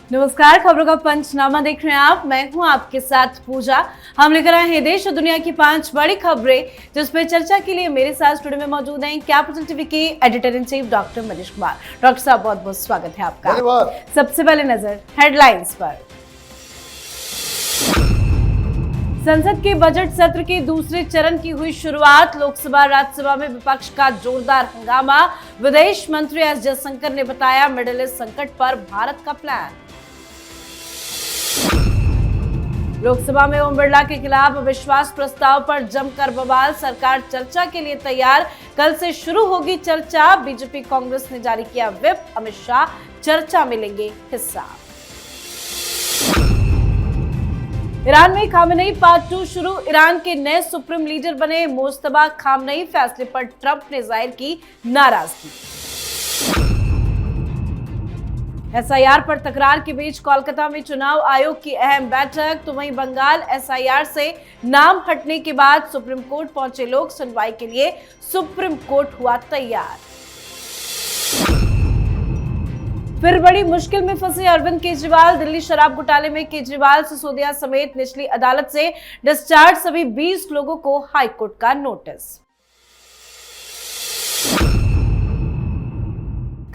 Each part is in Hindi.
नमस्कार, खबरों का पंचनामा देख रहे हैं आप। मैं हूं आपके साथ पूजा। हम लेकर आए हैं देश और दुनिया की 5 बड़ी खबरें, जिसपे चर्चा के लिए मेरे साथ स्टूडियो में मौजूद हैं कैपिटल टीवी के editor in chief doctor Manish Kumar. Doctor साहब, बहुत बहुत स्वागत है आपका। धन्यवाद। सबसे पहले नजर हेडलाइंस पर। संसद के बजट सत्र के दूसरे चरण की हुई शुरुआत। लोकसभा राज्यसभा में विपक्ष का जोरदार हंगामा। विदेश मंत्री एस जयशंकर ने बताया मिडिल ईस्ट संकट पर भारत का प्लान। लोकसभा में ओम बिरला के खिलाफ अविश्वास प्रस्ताव पर जमकर बवाल। सरकार चर्चा के लिए तैयार, कल से शुरू होगी चर्चा। बीजेपी कांग्रेस ने जारी किया व्हिप, अमित शाह चर्चा में लेंगे हिस्सा। ईरान में खामेनेई पार्ट 2 शुरू। ईरान के नए सुप्रीम लीडर बने मुज्तबा खामेनेई। फैसले पर ट्रंप ने जाहिर की नाराजगी। एसआईआर पर तकरार के बीच कोलकाता में चुनाव आयोग की अहम बैठक। तो वहीं बंगाल एसआईआर से नाम हटने के बाद सुप्रीम कोर्ट पहुंचे लोग। सुनवाई के लिए सुप्रीम कोर्ट हुआ तैयार। फिर बड़ी मुश्किल में फंसे अरविंद केजरीवाल। दिल्ली शराब घोटाले में केजरीवाल, सिसोदिया समेत निचली अदालत से डिस्चार्ज। सभी 20 लोगों को हाईकोर्ट का नोटिस।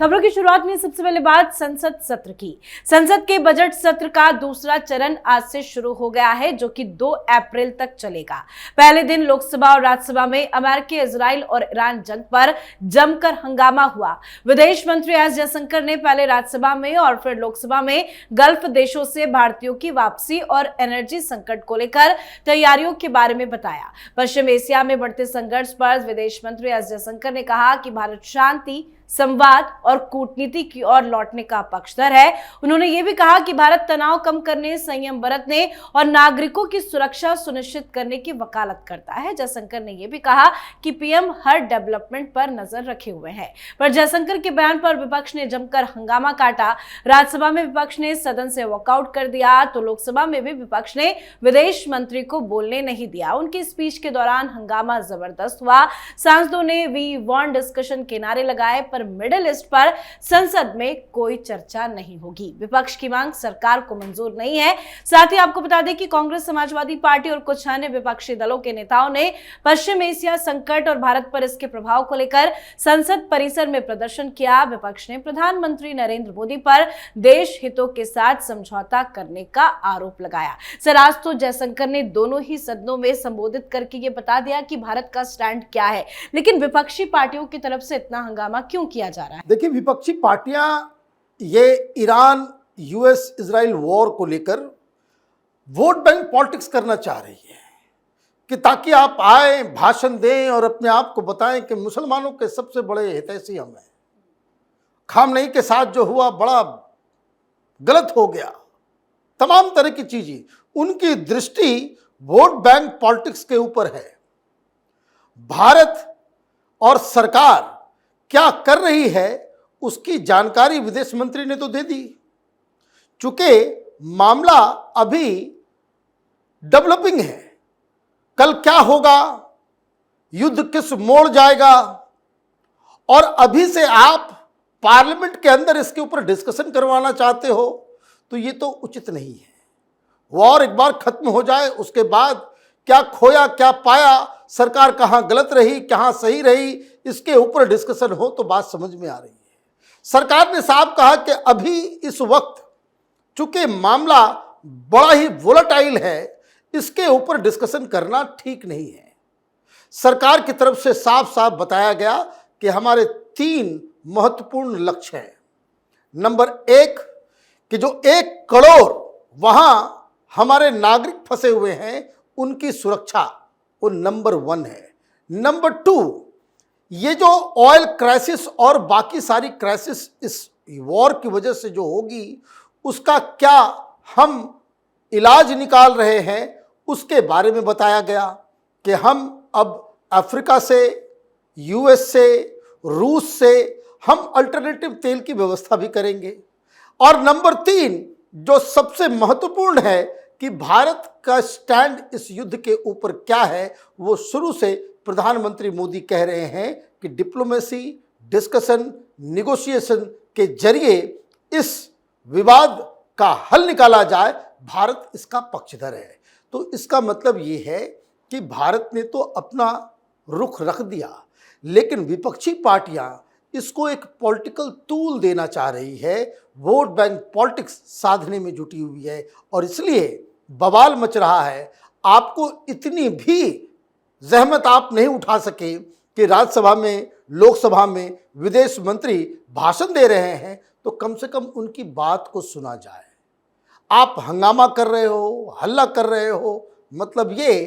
खबरों की शुरुआत में सबसे पहले बात संसद सत्र की। संसद के बजट सत्र का दूसरा चरण आज से शुरू हो गया है, जो कि 2 अप्रैल तक चलेगा। पहले दिन लोकसभा और राज्यसभा में अमेरिका, इजराइल और ईरान जंग पर जमकर हंगामा हुआ। विदेश मंत्री एस जयशंकर ने पहले राज्यसभा में और फिर लोकसभा में गल्फ देशों से भारतीयों की वापसी और एनर्जी संकट को लेकर तैयारियों के बारे में बताया। पश्चिम एशिया में बढ़ते संघर्ष पर विदेश मंत्री एस जयशंकर ने कहा कि भारत शांति, संवाद और कूटनीति की ओर लौटने का पक्षधर है। उन्होंने ये भी कहा कि भारत तनाव कम करने, संयम बरतने और नागरिकों की सुरक्षा सुनिश्चित करने की वकालत करता है। जयशंकर ने यह भी कहा कि पीएम हर डेवलपमेंट पर नजर रखे हुए हैं। पर जयशंकर के बयान पर विपक्ष ने जमकर हंगामा काटा। राज्यसभा में विपक्ष ने सदन से वॉकआउट कर दिया, तो लोकसभा में भी विपक्ष ने विदेश मंत्री को बोलने नहीं दिया। उनकी स्पीच के दौरान हंगामा जबरदस्त हुआ। सांसदों ने वी वांट डिस्कशन के नारे लगाए, पर मिडिल ईस्ट पर संसद में कोई चर्चा नहीं होगी। विपक्ष की मांग सरकार को मंजूर नहीं है। साथ ही आपको बता दें कि कांग्रेस, समाजवादी पार्टी और कुछ अन्य विपक्षी दलों के नेताओं ने पश्चिम एशिया संकट और भारत पर इसके प्रभाव को लेकर संसद परिसर में प्रदर्शन किया। विपक्ष ने प्रधानमंत्री नरेंद्र मोदी पर देश हितों के साथ समझौता करने का आरोप लगाया। सर, आज तो जयशंकर ने दोनों ही सदनों में संबोधित करके ये बता दिया कि भारत का स्टैंड क्या है, लेकिन विपक्षी पार्टियों की तरफ से इतना हंगामा क्यों किया जा रहा है? देखिए, विपक्षी पार्टियां ये ईरान यूएस इजराइल वॉर को लेकर वोट बैंक पॉलिटिक्स करना चाह रही है कि ताकि आप आए, भाषण दें और अपने आप को बताएं कि मुसलमानों के सबसे बड़े हितैषी हम हैं। खामनेई के साथ जो हुआ बड़ा गलत हो गया। तमाम तरह की चीजें, उनकी दृष्टि वोट बैंक पॉलिटिक्स के ऊपर है। भारत और सरकार क्या कर रही है उसकी जानकारी विदेश मंत्री ने तो दे दी। चूंकि मामला अभी डेवलपिंग है, कल क्या होगा, युद्ध किस मोड़ जाएगा, और अभी से आप पार्लियामेंट के अंदर इसके ऊपर डिस्कशन करवाना चाहते हो तो ये तो उचित नहीं है। वॉर एक बार खत्म हो जाए, उसके बाद क्या खोया क्या पाया, सरकार कहां गलत रही कहां सही रही, इसके ऊपर डिस्कशन हो तो बात समझ में आ रही है। सरकार ने साफ कहा कि अभी इस वक्त चूंकि मामला बड़ा ही वोलेटाइल है, इसके ऊपर डिस्कशन करना ठीक नहीं है। सरकार की तरफ से साफ साफ बताया गया कि हमारे 3 महत्वपूर्ण लक्ष्य हैं। नंबर 1 कि जो 1 करोड़ वहां हमारे नागरिक फंसे हुए हैं, उनकी सुरक्षा वो नंबर 1 है। नंबर 2, ये जो ऑयल क्राइसिस और बाकी सारी क्राइसिस इस वॉर की वजह से जो होगी, उसका क्या हम इलाज निकाल रहे हैं, उसके बारे में बताया गया कि हम अब अफ्रीका से, यूएस से, रूस से हम अल्टरनेटिव तेल की व्यवस्था भी करेंगे। और नंबर 3 जो सबसे महत्वपूर्ण है कि भारत का स्टैंड इस युद्ध के ऊपर क्या है, वो शुरू से प्रधानमंत्री मोदी कह रहे हैं कि डिप्लोमेसी, डिस्कशन, निगोशिएशन के जरिए इस विवाद का हल निकाला जाए, भारत इसका पक्षधर है। तो इसका मतलब ये है कि भारत ने तो अपना रुख रख दिया, लेकिन विपक्षी पार्टियां इसको एक पॉलिटिकल टूल देना चाह रही है, वोट बैंक पॉलिटिक्स साधने में जुटी हुई है, और इसलिए बवाल मच रहा है। आपको इतनी भी जहमत आप नहीं उठा सके कि राज्यसभा में, लोकसभा में विदेश मंत्री भाषण दे रहे हैं तो कम से कम उनकी बात को सुना जाए। आप हंगामा कर रहे हो, हल्ला कर रहे हो, मतलब ये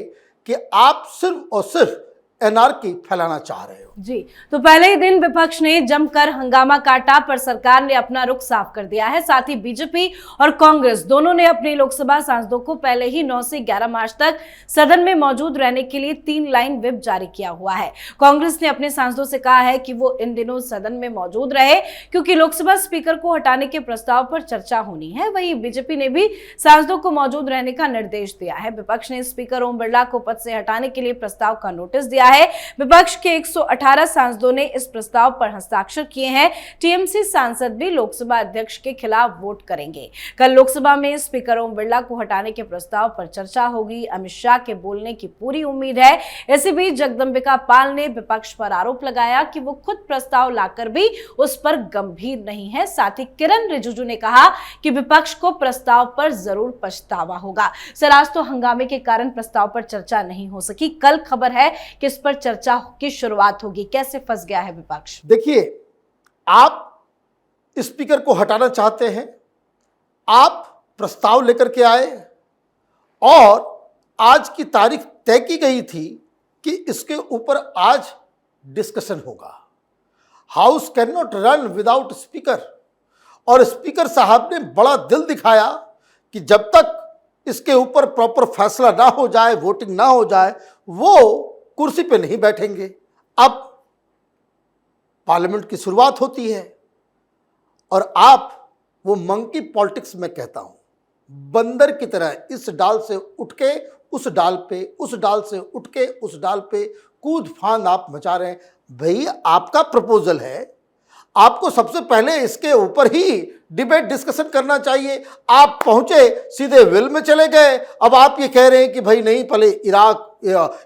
कि आप सिर्फ और सिर्फ एनार्की फैलाना चाह रहे हो। जी, तो पहले ही दिन विपक्ष ने जमकर हंगामा काटा, पर सरकार ने अपना रुख साफ कर दिया है। साथ ही बीजेपी और कांग्रेस दोनों ने अपने लोकसभा सांसदों को पहले ही 9 से 11 मार्च तक सदन में मौजूद रहने के लिए 3 लाइन व्हिप जारी किया हुआ है। कांग्रेस ने अपने सांसदों से कहा है कि वो इन दिनों सदन में मौजूद रहे, क्योंकि लोकसभा स्पीकर को हटाने के प्रस्ताव पर चर्चा होनी है। वहीं बीजेपी ने भी सांसदों को मौजूद रहने का निर्देश दिया है। विपक्ष ने स्पीकर ओम बिरला को पद से हटाने के लिए प्रस्ताव का नोटिस दिया है। विपक्ष के 118 सांसदों ने इस प्रस्ताव पर हस्ताक्षर किए हैं। टीएमसी सांसद भी लोकसभा अध्यक्ष के खिलाफ वोट करेंगे। कल लोकसभा में स्पीकर ओम बिरला को हटाने के प्रस्ताव पर चर्चा होगी। अमित शाह के बोलने की पूरी उम्मीद है। इसी बीच जगदंबिका पाल ने विपक्ष पर आरोप लगाया कि वो खुद प्रस्ताव लाकर भी उस पर गंभीर नहीं है। साथ ही किरण रिजिजू ने कहा कि विपक्ष को प्रस्ताव पर जरूर पछतावा होगा। सर, आज तो हंगामे के कारण प्रस्ताव पर चर्चा नहीं हो सकी। कल खबर है कि इस पर चर्चा की शुरुआत होगी। कैसे फंस गया है विपक्ष? देखिए, आप स्पीकर को हटाना चाहते हैं, आप प्रस्ताव लेकर के आए और आज की तारीख तय की गई थी कि इसके ऊपर आज डिस्कशन होगा। House can not run without speaker, और स्पीकर साहब ने बड़ा दिल दिखाया कि जब तक इसके ऊपर प्रॉपर फैसला ना हो जाए, वोटिंग ना हो जाए, वो कुर्सी पे नहीं बैठेंगे। अब पार्लियामेंट की शुरुआत होती है और आप वो मंकी पॉलिटिक्स में कहता हूं, बंदर की तरह इस डाल से उठ के उस डाल पे, उस डाल से उठ के उस डाल पे कूद फांद आप मचा रहे हैं। भाई, आपका प्रपोजल है, आपको सबसे पहले इसके ऊपर ही डिबेट डिस्कशन करना चाहिए। आप पहुंचे सीधे विल में चले गए। अब आप ये कह रहे हैं कि भाई नहीं, पहले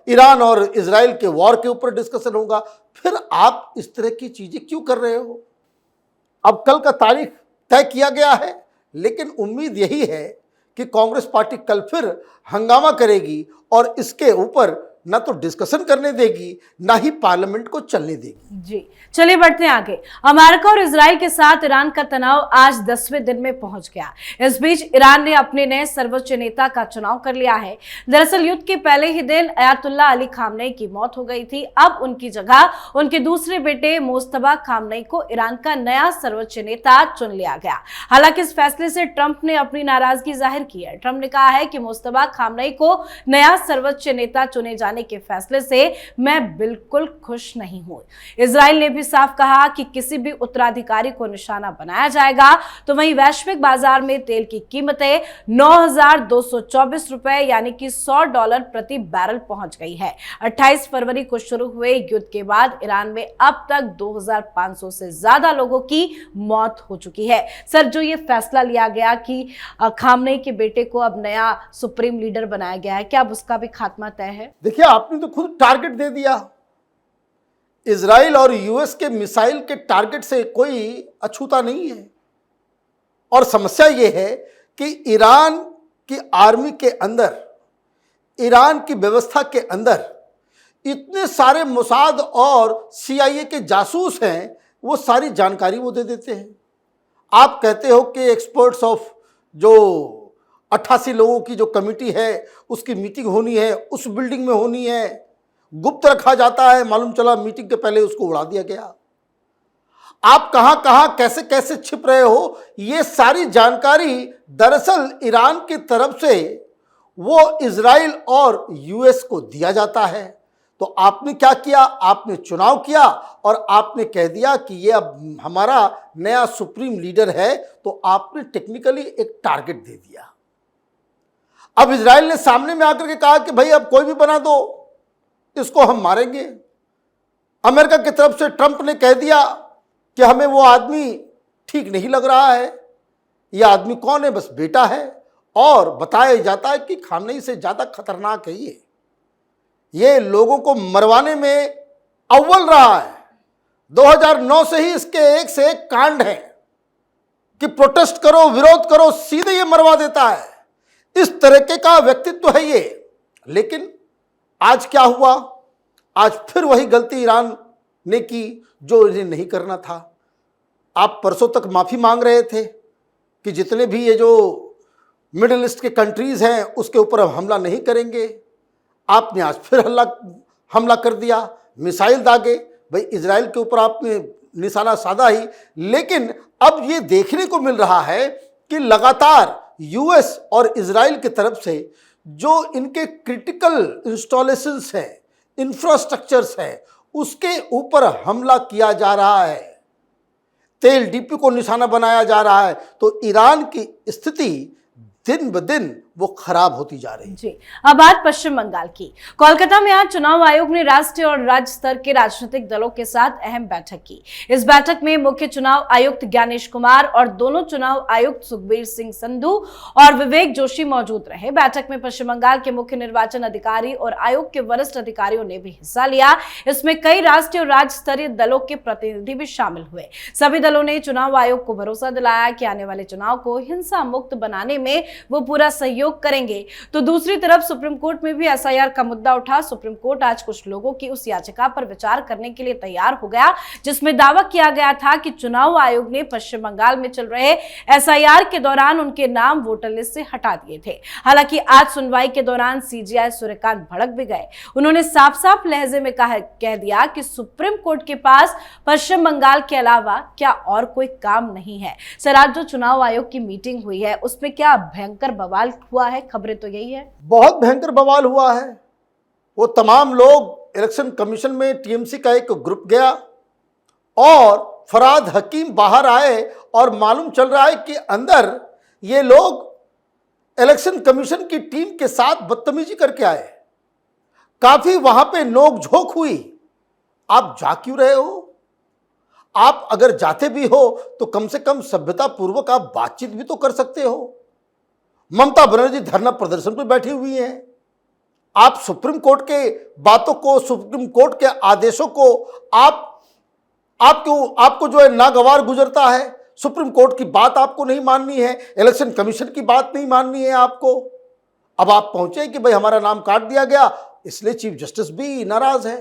ईरान और इजराइल के वॉर के ऊपर डिस्कशन होगा। फिर आप इस तरह की चीजें क्यों कर रहे हो? अब कल का तारीख तय किया गया है, लेकिन उम्मीद यही है कि कांग्रेस पार्टी कल फिर हंगामा करेगी और इसके ऊपर ना तो डिस्कशन करने देगी, ना ही पार्लियामेंट को चलने देगी। जी, चलिए बढ़ते हैं आगे। अमेरिका और इजराइल के साथ ईरान का तनाव आज 10वें दिन में पहुंच गया। इस बीच ईरान ने अपने नए सर्वोच्च नेता का चुनाव कर लिया है। दरअसल युद्ध के पहले ही दिन अयातुल्ला अली खामनेई की मौत हो गई थी। अब उनकी जगह उनके दूसरे बेटे मोस्तफा खामनेई को ईरान का नया सर्वोच्च नेता चुन लिया गया। हालांकि इस फैसले से ट्रंप ने अपनी नाराजगी जाहिर की है। ट्रंप ने कहा है कि मोस्तफा खामनेई को नया सर्वोच्च नेता चुने जाने के फैसले से मैं बिल्कुल खुश नहीं हूं। इजराइल ने भी साफ कहा कि किसी भी उत्तराधिकारी को निशाना बनाया जाएगा। तो वहीं वैश्विक बाजार में तेल की कीमतें 9,224 रुपए यानी कि $100 प्रति बैरल पहुंच गई है। 28 फरवरी को शुरू हुए युद्ध के बाद ईरान में अब तक 2,500 से ज्यादा लोगों की मौत हो चुकी है। सर, जो ये फैसला लिया गया कि खामनेई के बेटे को अब नया सुप्रीम लीडर बनाया गया है, क्या अब उसका भी खात्मा तय है? देखिए, आपने तो खुद टारगेट दे दिया। इजराइल और यूएस के मिसाइल के टारगेट से कोई अछूता नहीं है। और समस्या यह है कि ईरान की आर्मी के अंदर, ईरान की व्यवस्था के अंदर इतने सारे मोसाद और सीआईए के जासूस हैं, वो सारी जानकारी वो दे देते हैं। आप कहते हो कि एक्सपर्ट्स ऑफ जो 88 लोगों की जो कमेटी है उसकी मीटिंग होनी है, उस बिल्डिंग में होनी है, गुप्त रखा जाता है। मालूम चला मीटिंग के पहले उसको उड़ा दिया गया। आप कहां कहां कैसे कैसे छिप रहे हो, ये सारी जानकारी दरअसल ईरान की तरफ से वो इजराइल और यूएस को दिया जाता है। तो आपने क्या किया? आपने चुनाव किया और आपने कह दिया कि ये अब हमारा नया सुप्रीम लीडर है। तो आपने टेक्निकली एक टारगेट दे दिया। अब इजराइल ने सामने में आकर के कहा कि भाई अब कोई भी बना दो, इसको हम मारेंगे। अमेरिका की तरफ से ट्रंप ने कह दिया कि हमें वो आदमी ठीक नहीं लग रहा है, यह आदमी कौन है? बस बेटा है, और बताया जाता है कि खामनेई से ज़्यादा खतरनाक है ये लोगों को मरवाने में अव्वल रहा है। 2009 से ही इसके एक से एक कांड हैं कि प्रोटेस्ट करो, विरोध करो, सीधे ये मरवा देता है। इस तरीके का व्यक्तित्व है ये। लेकिन आज क्या हुआ? आज फिर वही गलती ईरान ने की जो इन्हें नहीं करना था। आप परसों तक माफ़ी मांग रहे थे कि जितने भी ये जो मिडिल ईस्ट के कंट्रीज़ हैं उसके ऊपर हम हमला नहीं करेंगे। आपने आज फिर हमला कर दिया, मिसाइल दागे। भाई इजराइल के ऊपर आपने निशाना साधा ही, लेकिन अब ये देखने को मिल रहा है कि लगातार यूएस और इजराइल की तरफ से जो इनके क्रिटिकल इंस्टॉलेशंस हैं, इंफ्रास्ट्रक्चर्स हैं, उसके ऊपर हमला किया जा रहा है। तेल डीपी को निशाना बनाया जा रहा है। तो ईरान की स्थिति दिन ब दिन वो खराब होती जा रही है। जी, अब बात पश्चिम बंगाल की। कोलकाता में आज चुनाव आयोग ने राष्ट्रीय और राज्य स्तर के राजनीतिक दलों के साथ अहम बैठक की। इस बैठक में मुख्य चुनाव आयुक्त ज्ञानेश कुमार और दोनों चुनाव आयुक्त सुखबीर सिंह संधू और विवेक जोशी मौजूद रहे। बैठक में पश्चिम बंगाल के मुख्य निर्वाचन अधिकारी और आयोग के वरिष्ठ अधिकारियों ने भी हिस्सा लिया। इसमें कई राष्ट्रीय और राज्य स्तरीय दलों के प्रतिनिधि भी शामिल हुए। सभी दलों ने चुनाव आयोग को भरोसा दिलाया कि आने वाले चुनाव को हिंसा मुक्त बनाने में वो पूरा सहयोग करेंगे। तो दूसरी तरफ सुप्रीम कोर्ट में भी एसआईआर का मुद्दा उठा। सुप्रीम कोर्ट आज कुछ लोगों की उस याचिका पर विचार करने के लिए तैयार हो गया जिसमें दावा किया गया था कि चुनाव आयोग ने पश्चिम बंगाल में चल रहे एसआईआर के दौरान उनके नाम वोटर लिस्ट से हटा दिए थे। हालांकि आज सुनवाई के दौरान सीजेआई सूर्यकांत भड़क भी गए। उन्होंने साफ साफ लहजे में कह दिया कि सुप्रीम कोर्ट के पास पश्चिम बंगाल के अलावा क्या और कोई काम नहीं है। सर, आज जो चुनाव आयोग की मीटिंग हुई है उसमें क्या भयंकर बवाल हुआ है? खबरें तो यही है। बहुत भयंकर बवाल हुआ है। वो तमाम लोग इलेक्शन कमीशन में, टीएमसी का एक ग्रुप गया और फराद हकीम बाहर आए और मालूम चल रहा है कि अंदर ये लोग इलेक्शन कमीशन की टीम के साथ बदतमीजी करके आए। काफी वहां पे नोक-झोंक हुई। आप जा क्यों रहे हो? आप अगर जाते भी हो तो कम से कम सभ्यता पूर्वक आप बातचीत भी तो कर सकते हो। ममता बनर्जी धरना प्रदर्शन पर बैठी हुई हैं। आप सुप्रीम कोर्ट के बातों को, सुप्रीम कोर्ट के आदेशों को आपको जो है नागवार गुजरता है। सुप्रीम कोर्ट की बात आपको नहीं माननी है, इलेक्शन कमीशन की बात नहीं माननी है आपको। अब आप पहुंचे कि भाई हमारा नाम काट दिया गया, इसलिए चीफ जस्टिस भी नाराज है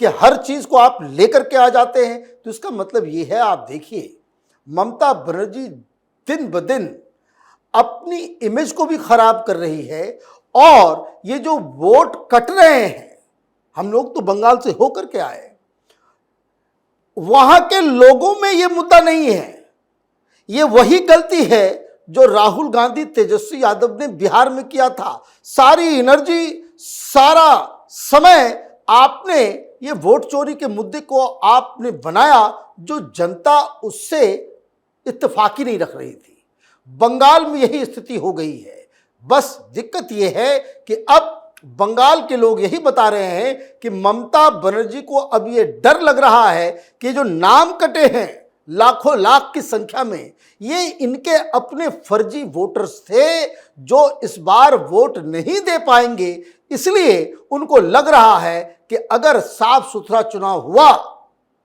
कि हर चीज को आप लेकर के आ जाते हैं। तो इसका मतलब ये है, आप देखिए ममता बनर्जी दिन ब दिन अपनी इमेज को भी खराब कर रही है। और ये जो वोट कट रहे हैं, हम लोग तो बंगाल से होकर के आए, वहां के लोगों में ये मुद्दा नहीं है। ये वही गलती है जो राहुल गांधी, तेजस्वी यादव ने बिहार में किया था। सारी एनर्जी, सारा समय आपने ये वोट चोरी के मुद्दे को आपने बनाया, जो जनता उससे इत्तेफाकी नहीं रख रही थी। बंगाल में यही स्थिति हो गई है। बस दिक्कत यह है कि अब बंगाल के लोग यही बता रहे हैं कि ममता बनर्जी को अब ये डर लग रहा है कि जो नाम कटे हैं लाखों लाख की संख्या में, ये इनके अपने फर्जी वोटर्स थे जो इस बार वोट नहीं दे पाएंगे। इसलिए उनको लग रहा है कि अगर साफ सुथरा चुनाव हुआ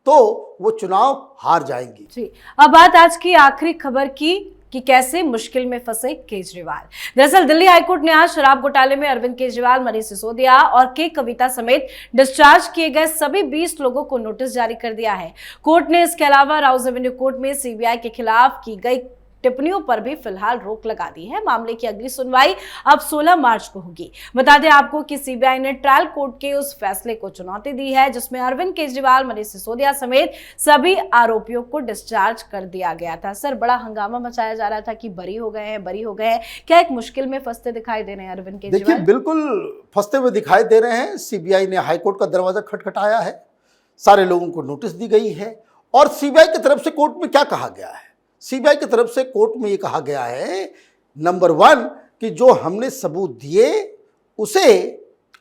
तो वो चुनाव हार जाएंगी। जी, अब बात आज की आखिरी खबर की कि कैसे मुश्किल में फंसे केजरीवाल। दरअसल दिल्ली हाईकोर्ट ने आज शराब घोटाले में अरविंद केजरीवाल, मनीष सिसोदिया और के कविता समेत डिस्चार्ज किए गए सभी 20 लोगों को नोटिस जारी कर दिया है। कोर्ट ने इसके अलावा राउज एवेन्यू कोर्ट में सीबीआई के खिलाफ की गई टिप्पणियों पर भी फिलहाल रोक लगा दी है। मामले की अगली सुनवाई अब 16 मार्च को होगी। बता दें आपको कि सीबीआई ने ट्रायल कोर्ट के उस फैसले को चुनौती दी है जिसमें अरविंद केजरीवाल, मनीष सिसोदिया समेत सभी आरोपियों को डिस्चार्ज कर दिया गया था। सर, बड़ा हंगामा मचाया जा रहा था कि बरी हो गए हैं। क्या एक मुश्किल में फंसते दिखाई दे रहे हैं अरविंद केजरीवाल? देखिए, बिल्कुल फंसते हुए दिखाई दे रहे हैं। सीबीआई ने हाईकोर्ट का दरवाजा खटखटाया है, सारे लोगों को नोटिस दी गई है। और सीबीआई की तरफ से कोर्ट में क्या कहा गया है? सीबीआई की तरफ से कोर्ट में ये कहा गया है, नंबर 1 कि जो हमने सबूत दिए उसे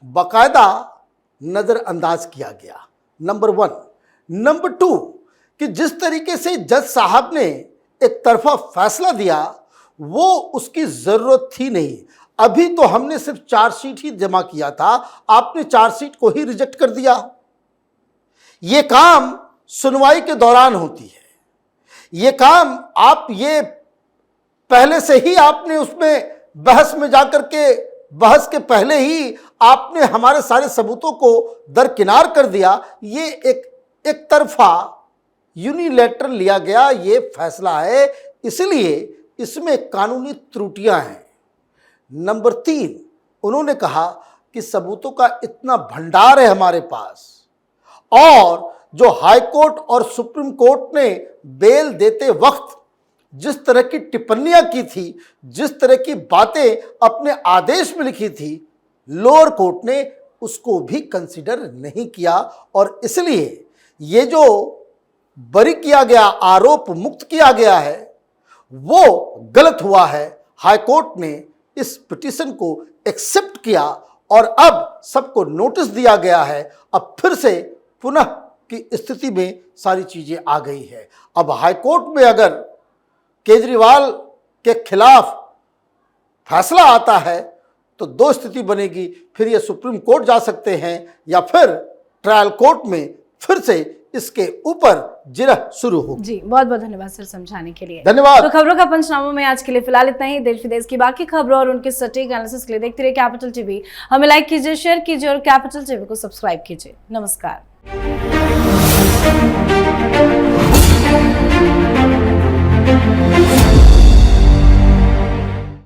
बाकायदा नज़रअंदाज किया गया, नंबर 1। नंबर 2 कि जिस तरीके से जज साहब ने एक तरफा फैसला दिया वो उसकी जरूरत थी नहीं। अभी तो हमने सिर्फ चार्जशीट ही जमा किया था, आपने चार्जशीट को ही रिजेक्ट कर दिया। ये काम सुनवाई के दौरान होती है, ये काम आप ये पहले से ही आपने उसमें बहस में जाकर के, बहस के पहले ही आपने हमारे सारे सबूतों को दरकिनार कर दिया। ये एक तरफा यूनिलैटरल लिया गया ये फैसला है, इसलिए इसमें कानूनी त्रुटियां हैं। नंबर 3, उन्होंने कहा कि सबूतों का इतना भंडार है हमारे पास, और जो हाई कोर्ट और सुप्रीम कोर्ट ने बेल देते वक्त जिस तरह की टिप्पणियां की थी, जिस तरह की बातें अपने आदेश में लिखी थी, लोअर कोर्ट ने उसको भी कंसीडर नहीं किया, और इसलिए ये जो बरी किया गया, आरोप मुक्त किया गया है, वो गलत हुआ है। हाई कोर्ट ने इस पिटीशन को एक्सेप्ट किया और अब सबको नोटिस दिया गया है। अब फिर से पुनः की स्थिति में सारी चीजें आ गई है। अब हाई कोर्ट में अगर केजरीवाल के खिलाफ फैसला आता है तो 2 स्थिति बनेगी, फिर ये सुप्रीम कोर्ट जा सकते हैं या फिर ट्रायल कोर्ट में फिर से इसके ऊपर जिरह शुरू होगी। जी, बहुत बहुत धन्यवाद सर समझाने के लिए। धन्यवाद। तो खबरों का पंचनामा में आज के लिए फिलहाल इतना ही। देश विदेश की बाकी खबरों और उनके सटीक एनालिसिस के लिए देखते रहिए कैपिटल टीवी। हमें लाइक कीजिए, शेयर कीजिए और कैपिटल टीवी को सब्सक्राइब कीजिए। नमस्कार।